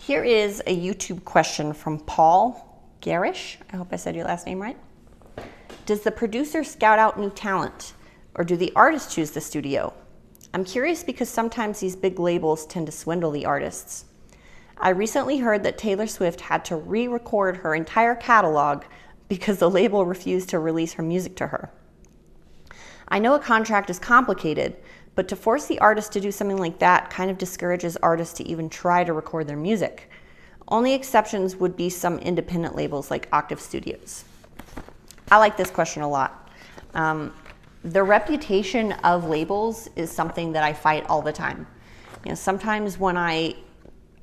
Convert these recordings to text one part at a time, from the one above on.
Here is a YouTube question from Paul Garish. I hope I said your last name right. Does the producer scout out new talent, or do the artists choose the studio? I'm curious because sometimes these big labels tend to swindle the artists. I recently heard that Taylor Swift had to re-record her entire catalog because the label refused to release her music to her. I know a contract is complicated, but to force the artist to do something like that kind of discourages artists to even try to record their music. Only exceptions would be some independent labels like Octave Studios. I like this question a lot. The reputation of labels is something that I fight all the time. You know, sometimes when I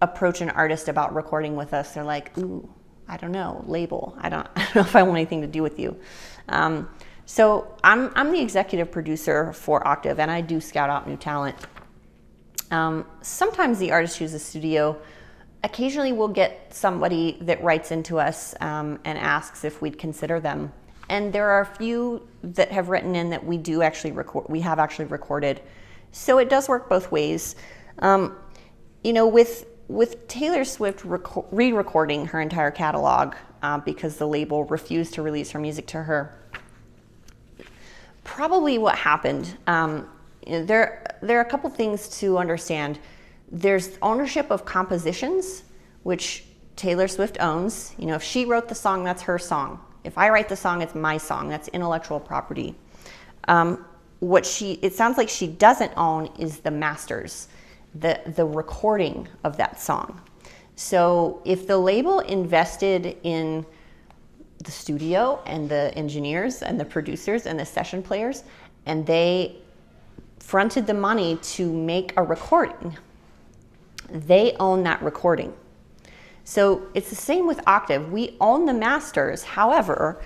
approach an artist about recording with us, they're like, ooh, I don't know, label. I don't know if I want anything to do with you. So I'm the executive producer for Octave, and I do scout out new talent. Sometimes the artist chooses a studio. Occasionally we'll get somebody that writes into us and asks if we'd consider them. And there are a few that have written in that we do actually record. We have actually recorded. So it does work both ways. You know, with Taylor Swift re-recording her entire catalog because the label refused to release her music to her, probably what happened, there are a couple things to understand. There's ownership of compositions, which Taylor Swift owns. You know, if she wrote the song, that's her song. If I write the song, it's my song. That's intellectual property. It sounds like she doesn't own is the masters, the recording of that song. So if the label invested in the studio and the engineers and the producers and the session players, and they fronted the money to make a recording, they own that recording. So it's the same with Octave. We own the masters. However,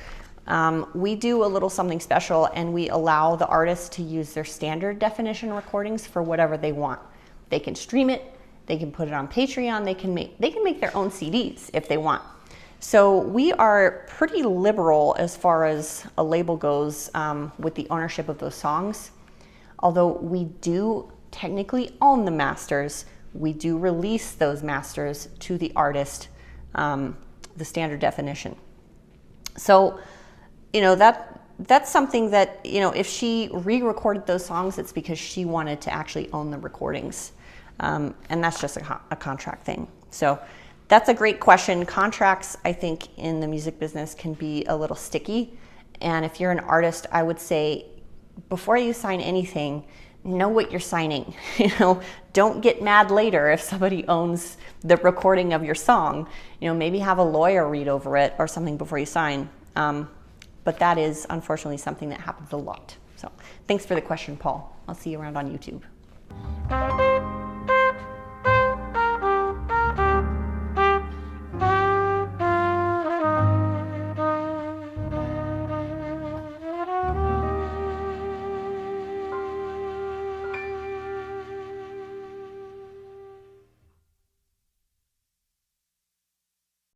we do a little something special, and we allow the artists to use their standard definition recordings for whatever they want. They can stream it, they can put it on Patreon, they can make their own CDs if they want. So we are pretty liberal as far as a label goes with the ownership of those songs. Although we do technically own the masters, we do release those masters to the artist, the standard definition. So, you know, that's something that, you know, if she re-recorded those songs, it's because she wanted to actually own the recordings. And that's just a contract thing. So that's a great question. Contracts, I think, in the music business can be a little sticky. And if you're an artist, I would say, before you sign anything, know what you're signing. You know, don't get mad later if somebody owns the recording of your song. You know, maybe have a lawyer read over it or something before you sign. But that is unfortunately something that happens a lot. So thanks for the question, Paul. I'll see you around on YouTube.